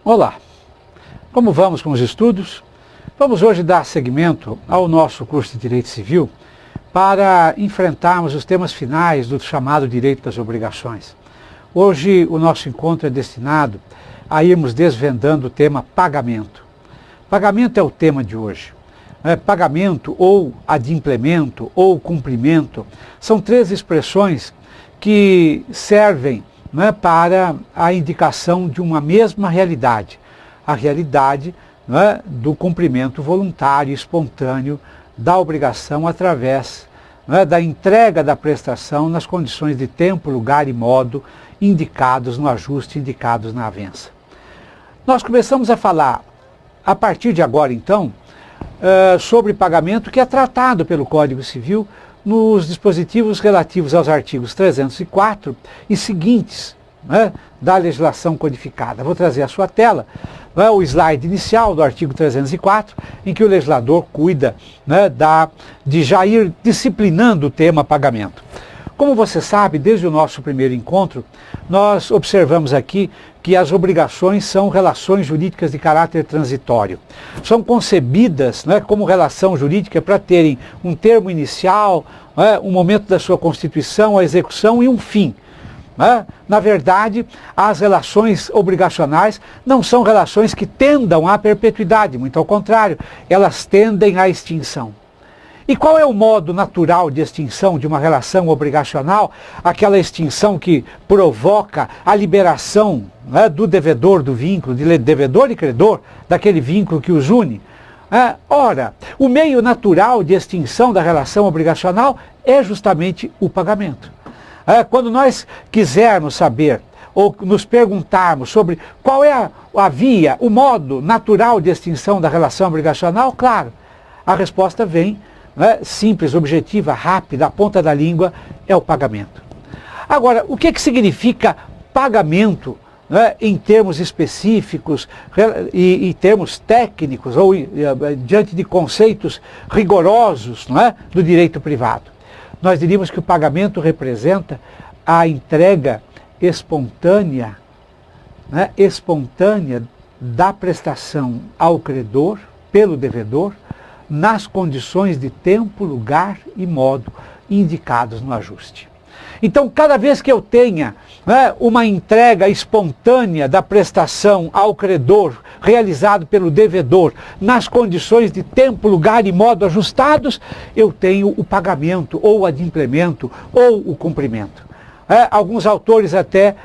Olá, como vamos com os estudos? Vamos hoje dar seguimento ao nosso curso de Direito Civil para enfrentarmos os temas finais do chamado Direito das Obrigações. Hoje o nosso encontro é destinado a irmos desvendando o tema pagamento. Pagamento é o tema de hoje. Pagamento ou adimplemento ou cumprimento são três expressões que servem para a indicação de uma mesma realidade, a realidade do cumprimento voluntário e espontâneo da obrigação através da entrega da prestação nas condições de tempo, lugar e modo indicados no ajuste, indicados na avença. Nós começamos a falar, a partir de agora então, sobre pagamento que é tratado pelo Código Civil nos dispositivos relativos aos artigos 304 e seguintes da legislação codificada. Vou trazer à sua tela o slide inicial do artigo 304, em que o legislador cuida de já ir disciplinando o tema pagamento. Como você sabe, desde o nosso primeiro encontro, nós observamos aqui que as obrigações são relações jurídicas de caráter transitório. São concebidas como relação jurídica para terem um termo inicial, um momento da sua constituição, a execução e um fim. Na verdade, as relações obrigacionais não são relações que tendam à perpetuidade, muito ao contrário, elas tendem à extinção. E qual é o modo natural de extinção de uma relação obrigacional? Aquela extinção que provoca a liberação do devedor do vínculo, de devedor e credor, daquele vínculo que os une. Ora, o meio natural de extinção da relação obrigacional é justamente o pagamento. Quando nós quisermos saber ou nos perguntarmos sobre qual é a via, o modo natural de extinção da relação obrigacional, claro, a resposta vem simples, objetiva, rápida, a ponta da língua, é o pagamento. Agora, o que significa pagamento em termos específicos e termos técnicos ou diante de conceitos rigorosos do direito privado? Nós diríamos que o pagamento representa a entrega espontânea da prestação ao credor pelo devedor nas condições de tempo, lugar e modo indicados no ajuste. Então, cada vez que eu tenha uma entrega espontânea da prestação ao credor realizado pelo devedor nas condições de tempo, lugar e modo ajustados, eu tenho o pagamento, ou o adimplemento, ou o cumprimento. Alguns autores até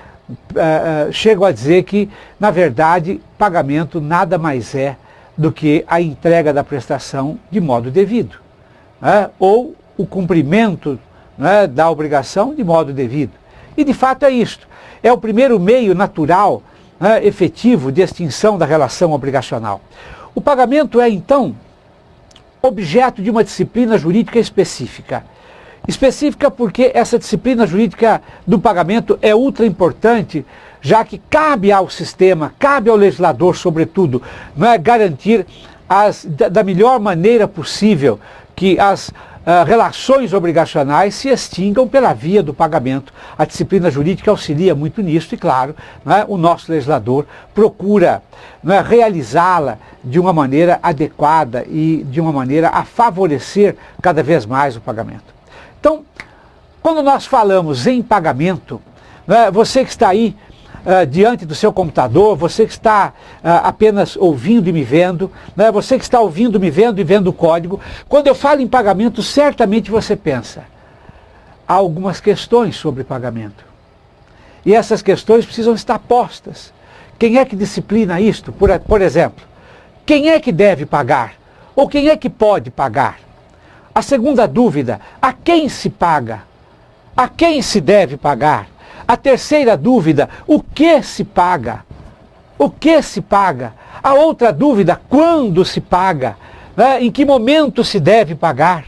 chegam a dizer que, na verdade, pagamento nada mais é do que a entrega da prestação de modo devido, ou o cumprimento da obrigação de modo devido. E de fato é isto. É o primeiro meio natural, efetivo de extinção da relação obrigacional. O pagamento é, então, objeto de uma disciplina jurídica específica. Específica porque essa disciplina jurídica do pagamento é ultra importante, já que cabe ao sistema, cabe ao legislador, sobretudo, garantir da melhor maneira possível que as relações obrigacionais se extingam pela via do pagamento. A disciplina jurídica auxilia muito nisso e, claro, o nosso legislador procura realizá-la de uma maneira adequada e de uma maneira a favorecer cada vez mais o pagamento. Então, quando nós falamos em pagamento, você que está aí diante do seu computador, você que está apenas ouvindo e me vendo, você que está ouvindo, me vendo e vendo o código, quando eu falo em pagamento, certamente você pensa, há algumas questões sobre pagamento. E essas questões precisam estar postas. Quem é que disciplina isto? Por exemplo, quem é que deve pagar? Ou quem é que pode pagar? A segunda dúvida, a quem se paga? A quem se deve pagar? A terceira dúvida, o que se paga? O que se paga? A outra dúvida, quando se paga? Em que momento se deve pagar?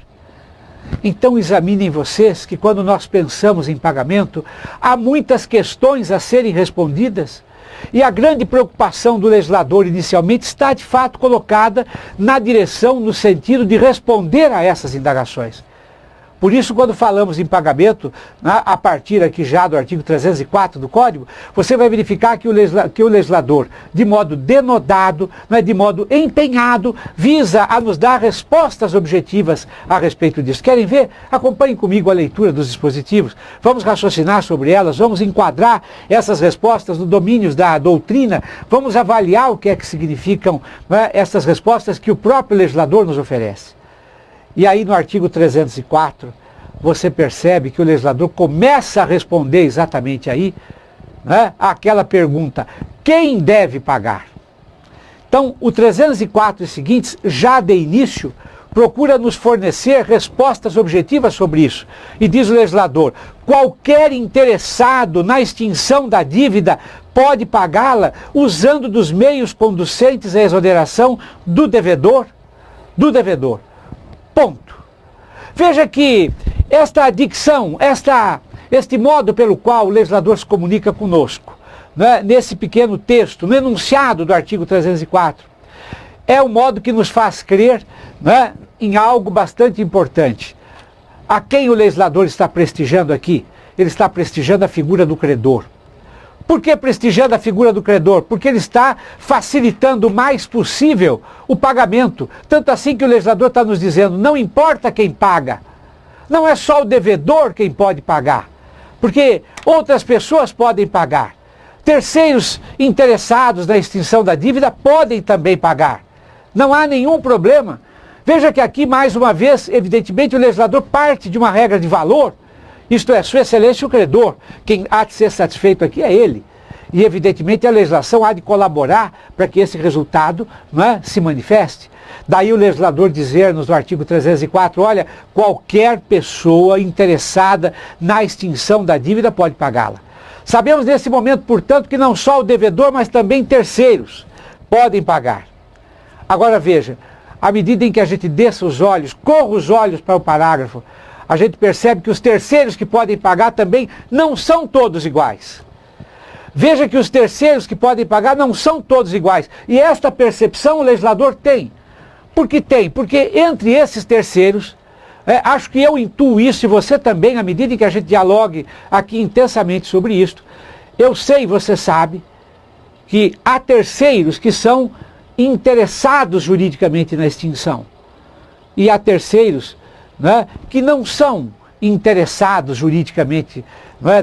Então examinem vocês que quando nós pensamos em pagamento, há muitas questões a serem respondidas. E a grande preocupação do legislador inicialmente está de fato colocada na direção, no sentido de responder a essas indagações. Por isso, quando falamos em pagamento, a partir aqui já do artigo 304 do Código, você vai verificar que o legislador, de modo denodado, de modo empenhado, visa a nos dar respostas objetivas a respeito disso. Querem ver? Acompanhem comigo a leitura dos dispositivos. Vamos raciocinar sobre elas, vamos enquadrar essas respostas no domínio da doutrina, vamos avaliar o que é que significam essas respostas que o próprio legislador nos oferece. E aí no artigo 304, você percebe que o legislador começa a responder exatamente aí, aquela pergunta: quem deve pagar? Então, o 304 e seguintes, já de início, procura nos fornecer respostas objetivas sobre isso. E diz o legislador: qualquer interessado na extinção da dívida pode pagá-la usando dos meios conducentes à exoneração do devedor. Ponto. Veja que esta dicção, este modo pelo qual o legislador se comunica conosco, nesse pequeno texto, no enunciado do artigo 304, é o modo que nos faz crer em algo bastante importante. A quem o legislador está prestigiando aqui? Ele está prestigiando a figura do credor. Por que prestigiando a figura do credor? Porque ele está facilitando o mais possível o pagamento. Tanto assim que o legislador está nos dizendo: não importa quem paga. Não é só o devedor quem pode pagar. Porque outras pessoas podem pagar. Terceiros interessados na extinção da dívida podem também pagar. Não há nenhum problema. Veja que aqui, mais uma vez, evidentemente, o legislador parte de uma regra de valor. Isto é, Sua Excelência o credor. Quem há de ser satisfeito aqui é ele. E, evidentemente, a legislação há de colaborar para que esse resultado se manifeste. Daí o legislador dizer-nos no artigo 304, olha, qualquer pessoa interessada na extinção da dívida pode pagá-la. Sabemos nesse momento, portanto, que não só o devedor, mas também terceiros podem pagar. Agora veja, à medida em que a gente desça os olhos, corra os olhos para o parágrafo, a gente percebe que os terceiros que podem pagar também não são todos iguais. Veja que os terceiros que podem pagar não são todos iguais. E esta percepção o legislador tem. Por que tem? Porque entre esses terceiros, acho que eu intuo isso e você também, à medida em que a gente dialogue aqui intensamente sobre isto, eu sei, você sabe, que há terceiros que são interessados juridicamente na extinção. E há terceiros que não são interessados juridicamente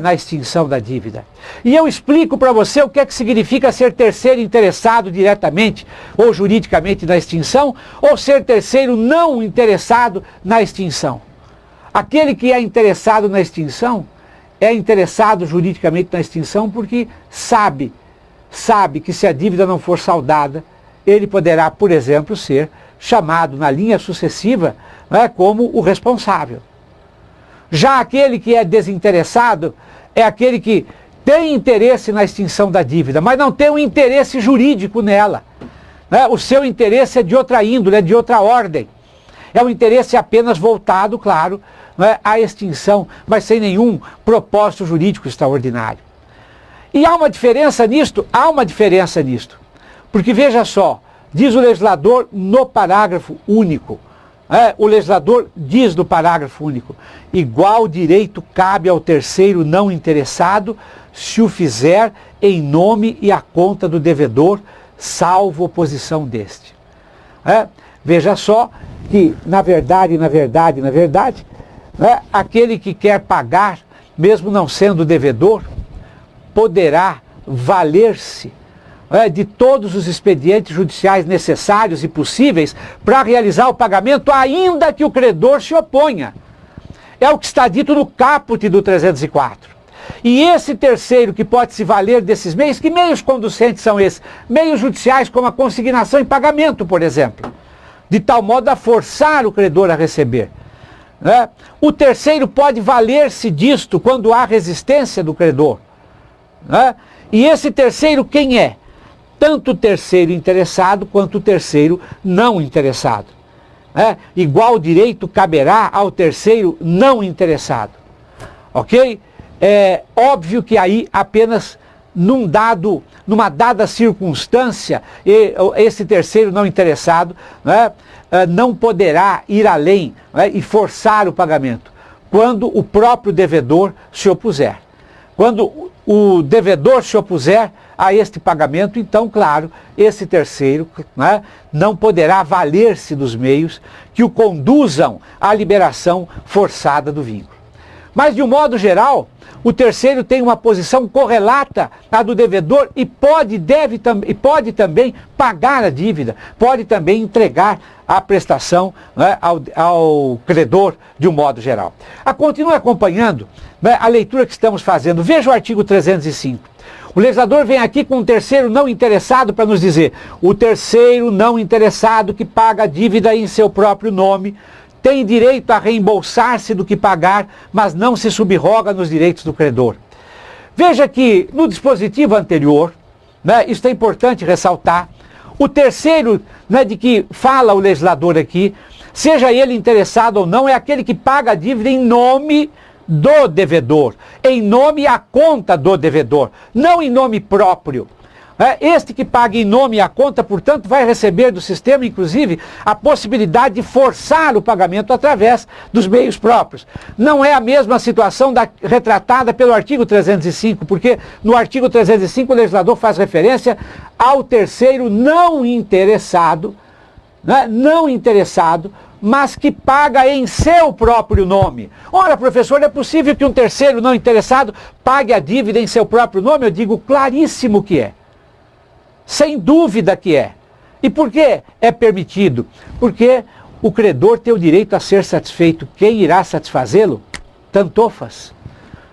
na extinção da dívida. E eu explico para você o que é que significa ser terceiro interessado diretamente ou juridicamente na extinção, ou ser terceiro não interessado na extinção. Aquele que é interessado na extinção é interessado juridicamente na extinção porque sabe que se a dívida não for saldada, ele poderá, por exemplo, ser chamado na linha sucessiva como o responsável. Já aquele que é desinteressado é aquele que tem interesse na extinção da dívida, mas não tem um interesse jurídico nela. O seu interesse é de outra índole, é de outra ordem. É um interesse apenas voltado, claro, à extinção, mas sem nenhum propósito jurídico extraordinário. E há uma diferença nisto? Há uma diferença nisto. Porque veja só, diz o legislador no parágrafo único, o legislador diz no parágrafo único: igual direito cabe ao terceiro não interessado se o fizer em nome e à conta do devedor, salvo oposição deste. Veja só que, na verdade, aquele que quer pagar, mesmo não sendo devedor, poderá valer-se de todos os expedientes judiciais necessários e possíveis para realizar o pagamento, ainda que o credor se oponha. É o que está dito no caput do 304. E esse terceiro que pode se valer desses meios, que meios conducentes são esses? Meios judiciais como a consignação em pagamento, por exemplo, de tal modo a forçar o credor a receber. O terceiro pode valer-se disto quando há resistência do credor. E esse terceiro quem é? Tanto o terceiro interessado quanto o terceiro não interessado. Igual direito caberá ao terceiro não interessado. Ok? É óbvio que aí apenas numa dada circunstância, esse terceiro não interessado não poderá ir além e forçar o pagamento. quando o próprio devedor se opuser. Quando o devedor se opuser a este pagamento, então, claro, esse terceiro, né, não poderá valer-se dos meios que o conduzam à liberação forçada do vínculo. Mas, de um modo geral, o terceiro tem uma posição correlata à do devedor e pode também pagar a dívida, pode também entregar a prestação, né, ao credor de um modo geral. Continue acompanhando, né, a leitura que estamos fazendo. Veja o artigo 305. O legislador vem aqui com um terceiro não interessado para nos dizer: o terceiro não interessado que paga a dívida em seu próprio nome tem direito a reembolsar-se do que pagar, mas não se subroga nos direitos do credor. Veja que no dispositivo anterior, né, isso é importante ressaltar, o terceiro, né, de que fala o legislador aqui, seja ele interessado ou não, é aquele que paga a dívida em nome do devedor, em nome à conta do devedor, não em nome próprio. Este que paga em nome à conta, portanto, vai receber do sistema, inclusive, a possibilidade de forçar o pagamento através dos meios próprios. Não é a mesma situação retratada pelo artigo 305, porque no artigo 305 o legislador faz referência ao terceiro não interessado, né, mas que paga em seu próprio nome. Ora, professor, é possível que um terceiro não interessado pague a dívida em seu próprio nome? Eu digo claríssimo que é. Sem dúvida que é. E por que é permitido? Porque o credor tem o direito a ser satisfeito. Quem irá satisfazê-lo? Tanto faz.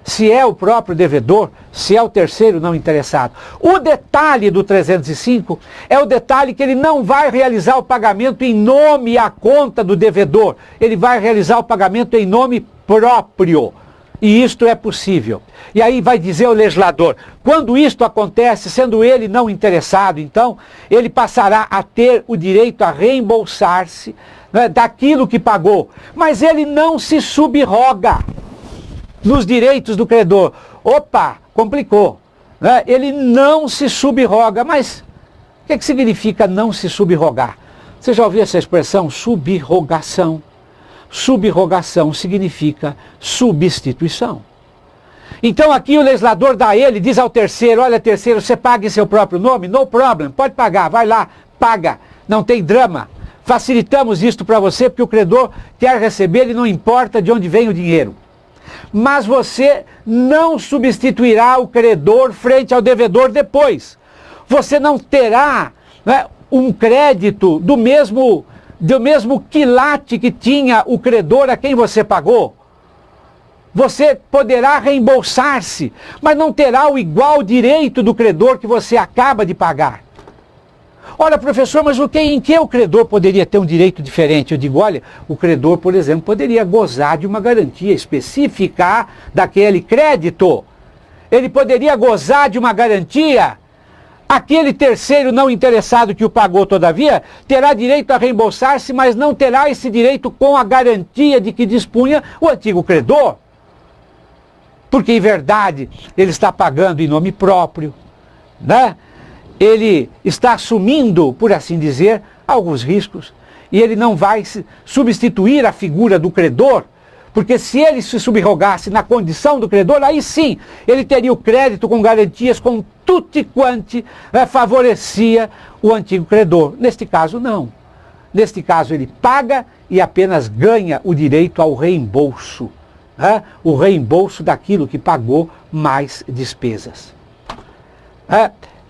Se é o próprio devedor, se é o terceiro não interessado. O detalhe do 305 é o detalhe que ele não vai realizar o pagamento em nome à conta do devedor. Ele vai realizar o pagamento em nome próprio. E isto é possível. E aí vai dizer o legislador, quando isto acontece, sendo ele não interessado, então, ele passará a ter o direito a reembolsar-se, né, daquilo que pagou. Mas ele não se subroga nos direitos do credor. Opa, complicou. Né? Ele não se subroga. Mas o que significa não se subrogar? Você já ouviu essa expressão, subrogação? Subrogação significa substituição. Então aqui o legislador dá ele, diz ao terceiro, olha terceiro, você paga em seu próprio nome? No problem, pode pagar, vai lá, paga, não tem drama. Facilitamos isto para você porque o credor quer receber e não importa de onde vem o dinheiro. Mas você não substituirá o credor frente ao devedor depois. Você não terá, né, um crédito do mesmo quilate que tinha o credor a quem você pagou. Você poderá reembolsar-se, mas não terá o igual direito do credor que você acaba de pagar. Olha, professor, mas em que o credor poderia ter um direito diferente? Eu digo, olha, o credor, por exemplo, poderia gozar de uma garantia específica daquele crédito. Ele poderia gozar de uma garantia. Aquele terceiro não interessado que o pagou, todavia, terá direito a reembolsar-se, mas não terá esse direito com a garantia de que dispunha o antigo credor. Porque, em verdade, ele está pagando em nome próprio, né? Ele está assumindo, por assim dizer, alguns riscos, e ele não vai substituir a figura do credor, porque se ele se subrogasse na condição do credor, aí sim, ele teria o crédito com garantias, com tutti quanti, favorecia o antigo credor. Neste caso, não. Neste caso, ele paga e apenas ganha o direito ao reembolso. O reembolso daquilo que pagou mais despesas.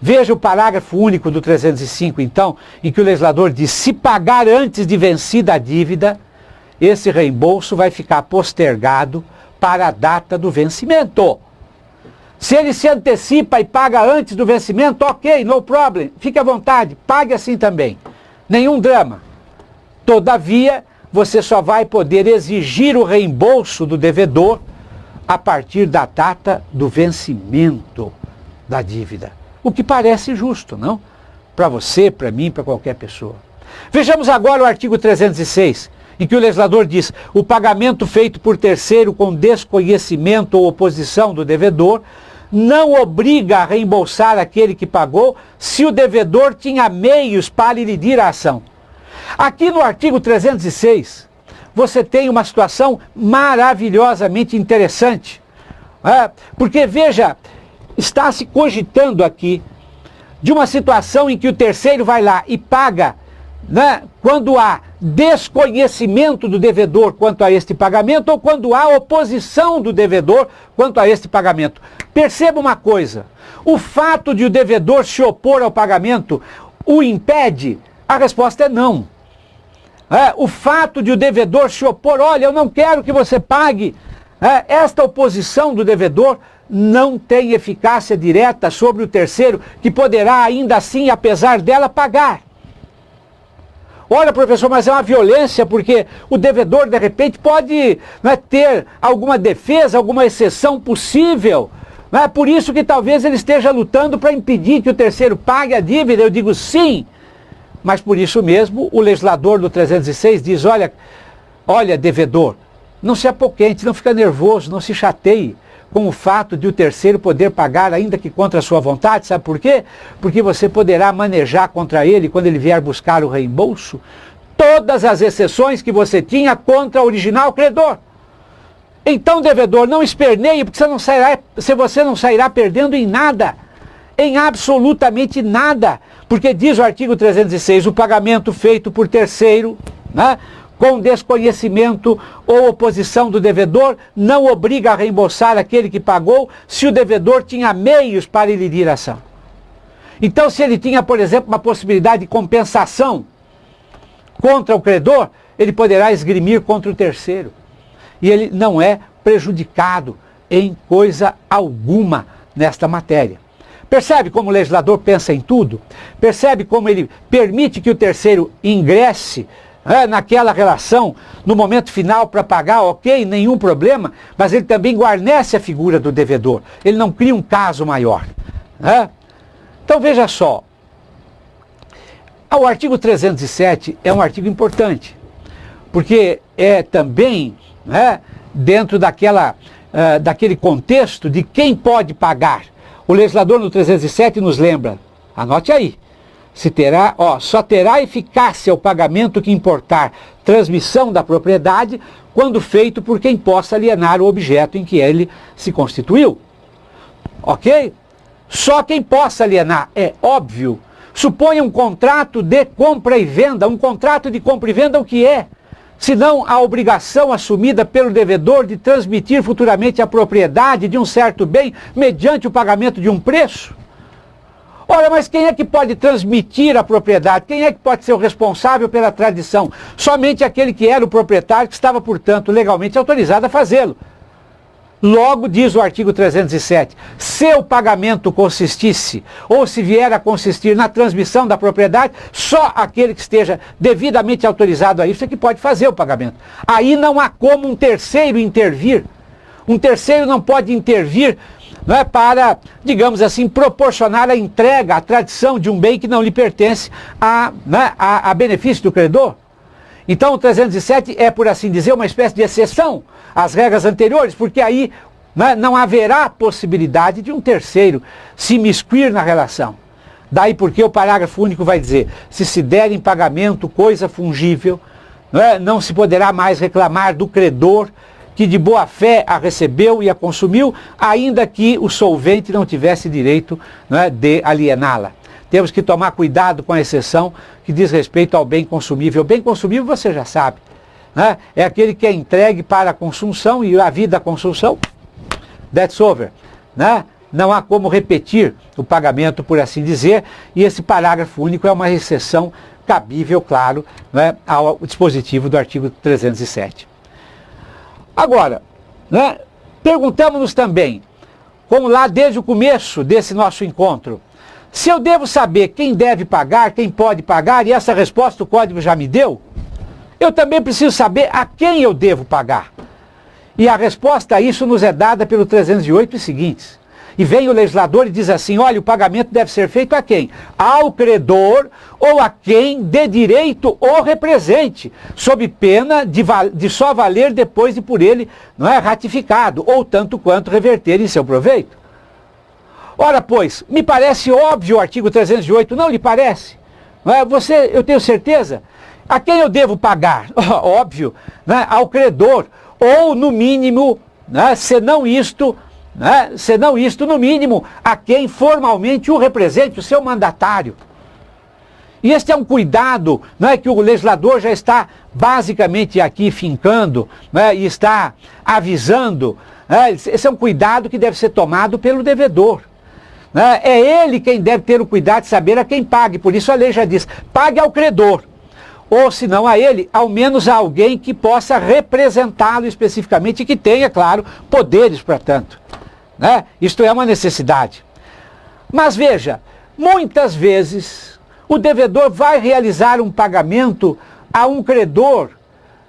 Veja o parágrafo único do 305, então, em que o legislador diz, se pagar antes de vencida a dívida, esse reembolso vai ficar postergado para a data do vencimento. Se ele se antecipa e paga antes do vencimento, ok, no problem, fique à vontade, pague assim também. Nenhum drama. Todavia, você só vai poder exigir o reembolso do devedor a partir da data do vencimento da dívida. O que parece justo, não? Para você, para mim, para qualquer pessoa. Vejamos agora o artigo 306, em que o legislador diz, o pagamento feito por terceiro com desconhecimento ou oposição do devedor não obriga a reembolsar aquele que pagou se o devedor tinha meios para ilidir a ação. Aqui no artigo 306, você tem uma situação maravilhosamente interessante. Porque, veja, está se cogitando aqui de uma situação em que o terceiro vai lá e paga, né, quando há desconhecimento do devedor quanto a este pagamento ou quando há oposição do devedor quanto a este pagamento. Perceba uma coisa, o fato de o devedor se opor ao pagamento o impede? A resposta é não. O fato de o devedor se opor, olha, eu não quero que você pague, esta oposição do devedor não tem eficácia direta sobre o terceiro, que poderá ainda assim, apesar dela, pagar. Olha, professor, mas é uma violência, porque o devedor, de repente, pode, né, ter alguma defesa, alguma exceção possível. É por isso que talvez ele esteja lutando para impedir que o terceiro pague a dívida. Eu digo sim, mas por isso mesmo o legislador do 306 diz, olha, devedor, não se apoquente, não fica nervoso, não se chateie com o fato de o terceiro poder pagar, ainda que contra a sua vontade. Sabe por quê? Porque você poderá manejar contra ele, quando ele vier buscar o reembolso, todas as exceções que você tinha contra o original credor. Então, devedor, não esperneie, porque você não sairá perdendo em nada, em absolutamente nada, porque diz o artigo 306, o pagamento feito por terceiro, né, com desconhecimento ou oposição do devedor, não obriga a reembolsar aquele que pagou, se o devedor tinha meios para elidir a ação. Então, se ele tinha, por exemplo, uma possibilidade de compensação contra o credor, ele poderá esgrimir contra o terceiro. E ele não é prejudicado em coisa alguma nesta matéria. Percebe como o legislador pensa em tudo? Percebe como ele permite que o terceiro ingresse naquela relação, no momento final para pagar, ok, nenhum problema, mas ele também guarnece a figura do devedor. Ele não cria um caso maior. Então veja só, o artigo 307 é um artigo importante, porque é também, dentro daquele contexto de quem pode pagar. O legislador no 307 nos lembra, anote aí, só terá eficácia o pagamento que importar transmissão da propriedade quando feito por quem possa alienar o objeto em que ele se constituiu. Ok? Só quem possa alienar, é óbvio. Suponha um contrato de compra e venda. Um contrato de compra e venda o que é? Senão a obrigação assumida pelo devedor de transmitir futuramente a propriedade de um certo bem mediante o pagamento de um preço. Ora, mas quem é que pode transmitir a propriedade? Quem é que pode ser o responsável pela tradição? Somente aquele que era o proprietário, que estava, portanto, legalmente autorizado a fazê-lo. Logo, diz o artigo 307, se o pagamento consistisse, ou se vier a consistir na transmissão da propriedade, só aquele que esteja devidamente autorizado a isso é que pode fazer o pagamento. Aí não há como um terceiro intervir. Um terceiro não pode intervir, para, digamos assim, proporcionar a entrega, a tradição de um bem que não lhe pertence a benefício do credor. Então o 307 é, por assim dizer, uma espécie de exceção às regras anteriores, porque aí não haverá possibilidade de um terceiro se imiscuir na relação. Daí porque o parágrafo único vai dizer, se der em pagamento coisa fungível, não se poderá mais reclamar do credor que de boa fé a recebeu e a consumiu, ainda que o solvente não tivesse direito de aliená-la. Temos que tomar cuidado com a exceção que diz respeito ao bem consumível. O bem consumível você já sabe, é aquele que é entregue para a consumo e a vida da consumo, that's over. Não há como repetir o pagamento, por assim dizer, e esse parágrafo único é uma exceção cabível, claro, ao dispositivo do artigo 307. Agora, perguntamos-nos também, como lá desde o começo desse nosso encontro, se eu devo saber quem deve pagar, quem pode pagar, e essa resposta o código já me deu, eu também preciso saber a quem eu devo pagar. E a resposta a isso nos é dada pelo 308 e seguintes. E vem o legislador e diz assim, olha, o pagamento deve ser feito a quem? Ao credor ou a quem dê direito o represente, sob pena de só valer depois de por ele ratificado, ou tanto quanto reverter em seu proveito. Ora, pois, me parece óbvio o artigo 308, não lhe parece? Eu tenho certeza. A quem eu devo pagar? Óbvio, né? Ao credor, ou no mínimo, né? senão isto, no mínimo, a quem formalmente o represente, o seu mandatário. E este é um cuidado, né, que o legislador já está basicamente aqui fincando, né, e está avisando. Né, esse é um cuidado que deve ser tomado pelo devedor. Né, é ele quem deve ter o cuidado de saber a quem pague. Por isso a lei já diz, pague ao credor. Ou se não a ele, ao menos a alguém que possa representá-lo especificamente e que tenha, claro, poderes para tanto. Né? Isto é uma necessidade. Mas veja, muitas vezes o devedor vai realizar um pagamento a um credor,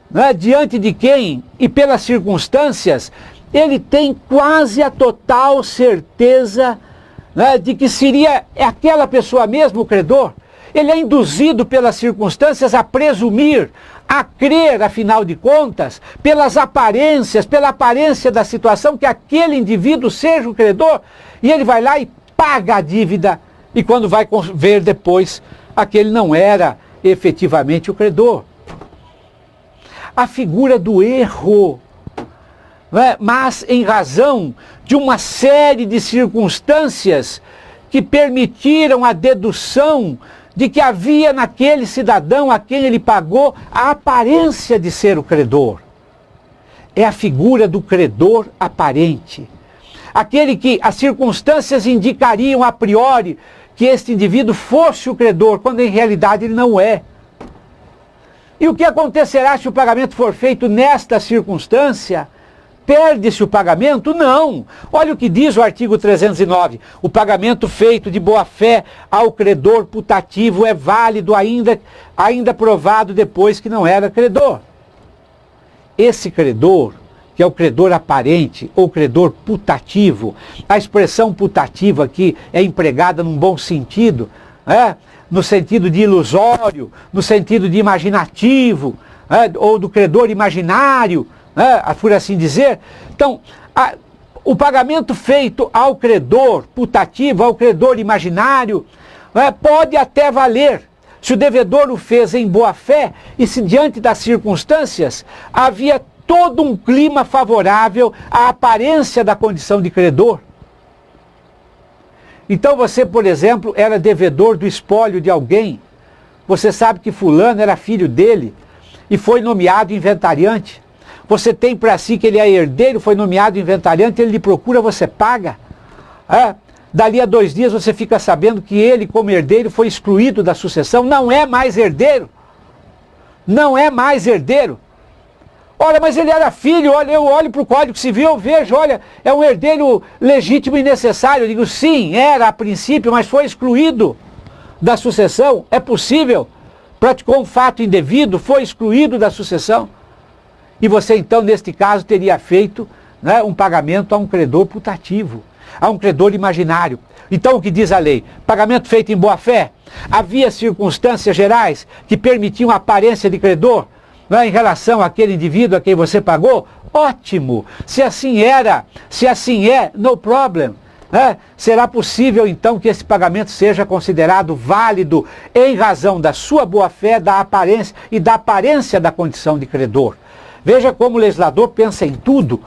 né, diante de quem, e pelas circunstâncias, ele tem quase a total certeza, né, de que seria aquela pessoa mesmo o credor. Ele é induzido pelas circunstâncias a presumir, a crer, afinal de contas, pelas aparências, pela aparência da situação, que aquele indivíduo seja o credor, e ele vai lá e paga a dívida, e quando vai ver depois, aquele não era efetivamente o credor. A figura do erro, né? Mas em razão de uma série de circunstâncias que permitiram a dedução de que havia naquele cidadão a quem ele pagou a aparência de ser o credor. É a figura do credor aparente. Aquele que as circunstâncias indicariam a priori que este indivíduo fosse o credor, quando em realidade ele não é. E o que acontecerá se o pagamento for feito nesta circunstância? Perde-se o pagamento? Não. Olha o que diz o artigo 309. O pagamento feito de boa-fé ao credor putativo é válido ainda provado depois que não era credor. Esse credor, que é o credor aparente ou credor putativo, a expressão putativa aqui é empregada num bom sentido, né? No sentido de ilusório, no sentido de imaginativo, né? Ou do credor imaginário, né? Por assim dizer. Então, o pagamento feito ao credor putativo, ao credor imaginário, né? Pode até valer, se o devedor o fez em boa fé e se diante das circunstâncias havia todo um clima favorável à aparência da condição de credor. Então você, por exemplo, era devedor do espólio de alguém, você sabe que fulano era filho dele e foi nomeado inventariante. Você tem para si que ele é herdeiro, foi nomeado inventariante, ele lhe procura, você paga. Dali a 2 dias você fica sabendo que ele, como herdeiro, foi excluído da sucessão, não é mais herdeiro. Não é mais herdeiro. Olha, mas ele era filho, olha, eu olho para o Código Civil, eu vejo, olha, é um herdeiro legítimo e necessário. Eu digo, sim, era a princípio, mas foi excluído da sucessão. É possível, praticou um fato indevido, foi excluído da sucessão. E você então, neste caso, teria feito, né, um pagamento a um credor putativo, a um credor imaginário. Então o que diz a lei? Pagamento feito em boa fé? Havia circunstâncias gerais que permitiam a aparência de credor, né, em relação àquele indivíduo a quem você pagou? Ótimo! Se assim era, se assim é, no problem. Né? Será possível então que esse pagamento seja considerado válido em razão da sua boa-fé, da aparência e da aparência da condição de credor. Veja como o legislador pensa em tudo,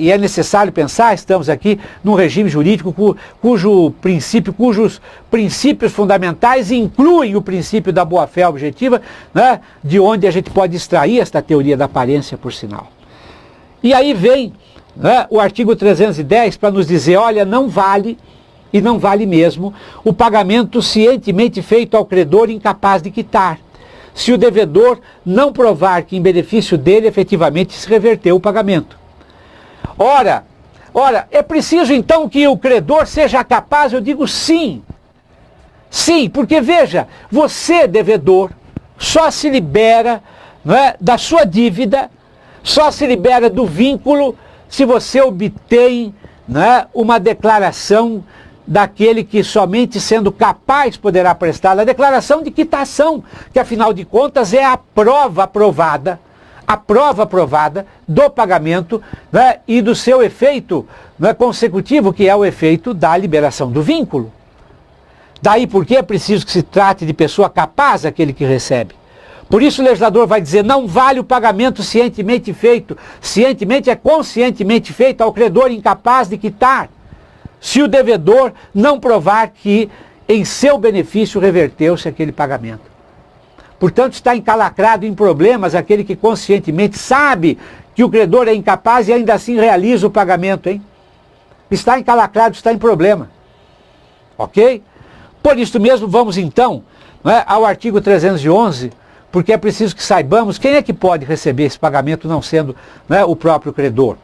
e é necessário pensar, estamos aqui num regime jurídico cujos princípios fundamentais incluem o princípio da boa-fé objetiva, né, de onde a gente pode extrair esta teoria da aparência, por sinal. E aí vem, né, o artigo 310 para nos dizer, olha, não vale, e não vale mesmo, o pagamento cientemente feito ao credor incapaz de quitar, se o devedor não provar que em benefício dele efetivamente se reverteu o pagamento. Ora, é preciso então que o credor seja capaz? Eu digo sim. Sim, porque veja, você, devedor, só se libera, né, da sua dívida, só se libera do vínculo se você obtém, né, uma declaração daquele que somente sendo capaz poderá prestar, a declaração de quitação, que afinal de contas é a prova aprovada do pagamento, né, e do seu efeito, né, consecutivo, que é o efeito da liberação do vínculo. Daí porque é preciso que se trate de pessoa capaz aquele que recebe. Por isso o legislador vai dizer, não vale o pagamento cientemente feito. Cientemente é conscientemente feito ao credor incapaz de quitar, se o devedor não provar que em seu benefício reverteu-se aquele pagamento. Portanto, está encalacrado em problemas aquele que conscientemente sabe que o credor é incapaz e ainda assim realiza o pagamento, hein? Está encalacrado, está em problema. Ok? Por isso mesmo, vamos então, né, ao artigo 311, porque é preciso que saibamos quem é que pode receber esse pagamento não sendo, né, o próprio credor.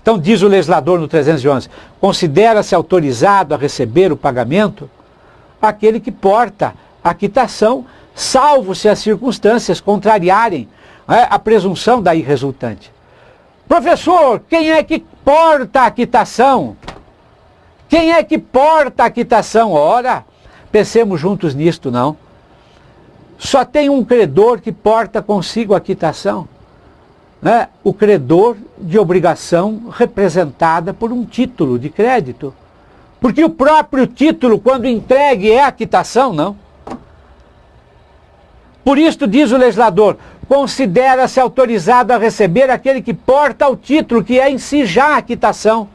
Então diz o legislador no 311, considera-se autorizado a receber o pagamento aquele que porta a quitação, salvo se as circunstâncias contrariarem, né, a presunção daí resultante. Professor, quem é que porta a quitação? Quem é que porta a quitação? Ora, pensemos juntos nisto, não. Só tem um credor que porta consigo a quitação, né? O credor de obrigação representada por um título de crédito. Porque o próprio título, quando entregue, é a quitação, não? Por isto, diz o legislador, considera-se autorizado a receber aquele que porta o título, que é em si já a quitação.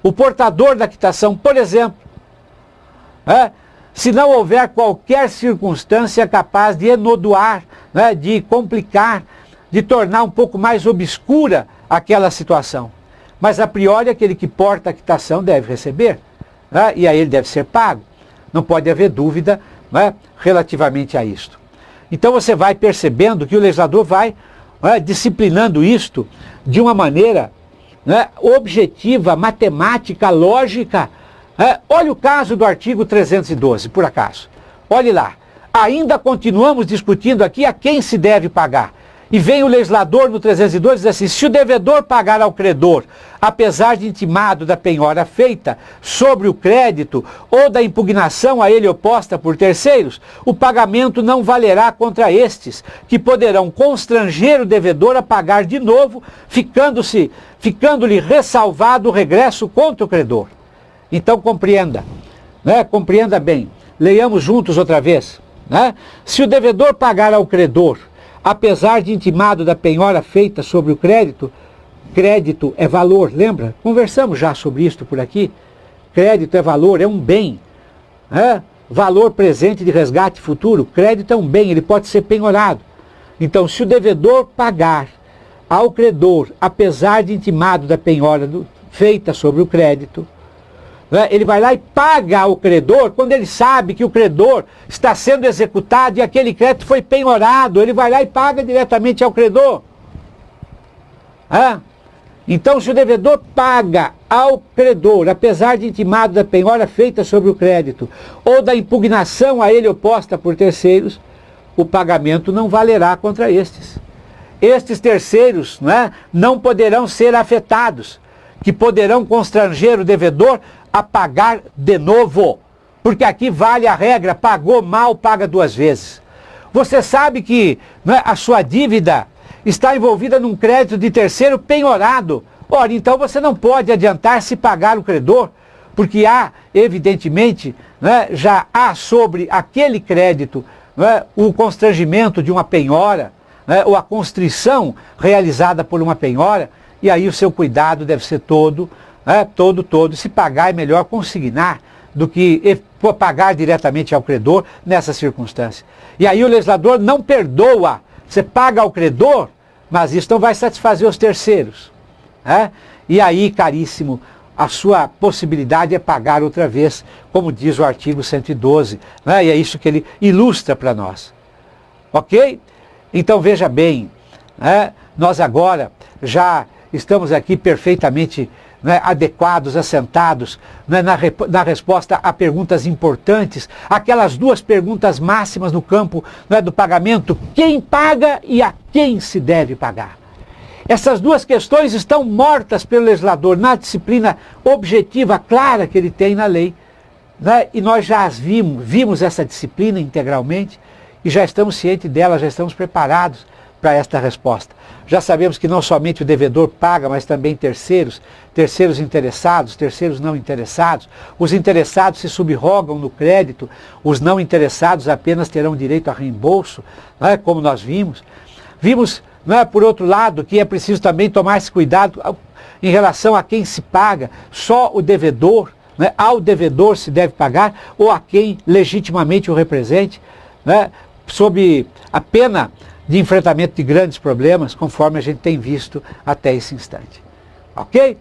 O portador da quitação, por exemplo. Se não houver qualquer circunstância capaz de enodoar, né, de complicar, de tornar um pouco mais obscura aquela situação. Mas a priori aquele que porta a quitação deve receber, né, e aí ele deve ser pago. Não pode haver dúvida, né, relativamente a isto. Então você vai percebendo que o legislador vai, né, disciplinando isto de uma maneira, né, objetiva, matemática, lógica. Olha o caso do artigo 312, por acaso. Olhe lá. Ainda continuamos discutindo aqui a quem se deve pagar. E vem o legislador no 312 e diz assim, se o devedor pagar ao credor, apesar de intimado da penhora feita sobre o crédito ou da impugnação a ele oposta por terceiros, o pagamento não valerá contra estes, que poderão constranger o devedor a pagar de novo, ficando-lhe ressalvado o regresso contra o credor. Então compreenda, né? Compreenda bem. Leiamos juntos outra vez. Né? Se o devedor pagar ao credor, apesar de intimado da penhora feita sobre o crédito, crédito é valor, lembra? Conversamos já sobre isto por aqui. Crédito é valor, é um bem. Valor presente de resgate futuro. Crédito é um bem, ele pode ser penhorado. Então, se o devedor pagar ao credor, apesar de intimado da penhora feita sobre o crédito, ele vai lá e paga ao credor, quando ele sabe que o credor está sendo executado e aquele crédito foi penhorado, ele vai lá e paga diretamente ao credor. Então, se o devedor paga ao credor, apesar de intimado da penhora feita sobre o crédito, ou da impugnação a ele oposta por terceiros, o pagamento não valerá contra estes. Estes terceiros, não poderão ser afetados, que poderão constranger o devedor a pagar de novo. Porque aqui vale a regra, pagou mal, paga duas vezes. Você sabe que a sua dívida está envolvida num crédito de terceiro penhorado. Ora, então você não pode adiantar-se pagar o credor, porque há, evidentemente, já há sobre aquele crédito o constrangimento de uma penhora, ou a constrição realizada por uma penhora, e aí o seu cuidado deve ser todo. Se pagar é melhor consignar do que pagar diretamente ao credor nessa circunstância. E aí o legislador não perdoa. Você paga ao credor, mas isso não vai satisfazer os terceiros. E aí, caríssimo, a sua possibilidade é pagar outra vez, como diz o artigo 112. E é isso que ele ilustra para nós. Ok? Então veja bem, nós agora já estamos aqui perfeitamente adequados, assentados na resposta a perguntas importantes, aquelas duas perguntas máximas no campo do pagamento: quem paga e a quem se deve pagar. Essas duas questões estão mortas pelo legislador na disciplina objetiva, clara que ele tem na lei. E nós já as vimos essa disciplina integralmente e já estamos cientes dela, já estamos preparados para esta resposta. Já sabemos que não somente o devedor paga, mas também terceiros, terceiros interessados, terceiros não interessados. Os interessados se subrogam no crédito, os não interessados apenas terão direito a reembolso, né, como nós vimos. Vimos, né, por outro lado, que é preciso também tomar esse cuidado em relação a quem se paga, só o devedor, né, ao devedor se deve pagar, ou a quem legitimamente o represente, né, sob a pena de enfrentamento de grandes problemas, conforme a gente tem visto até esse instante. Ok?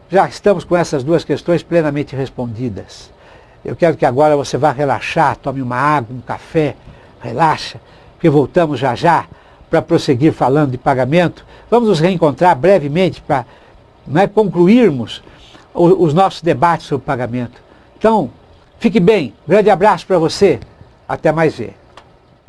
Já estamos com essas duas questões plenamente respondidas. Eu quero que agora você vá relaxar, tome uma água, um café, relaxa, porque voltamos já já para prosseguir falando de pagamento. Vamos nos reencontrar brevemente para, né, concluirmos os nossos debates sobre pagamento. Então, fique bem, grande abraço para você, até mais ver.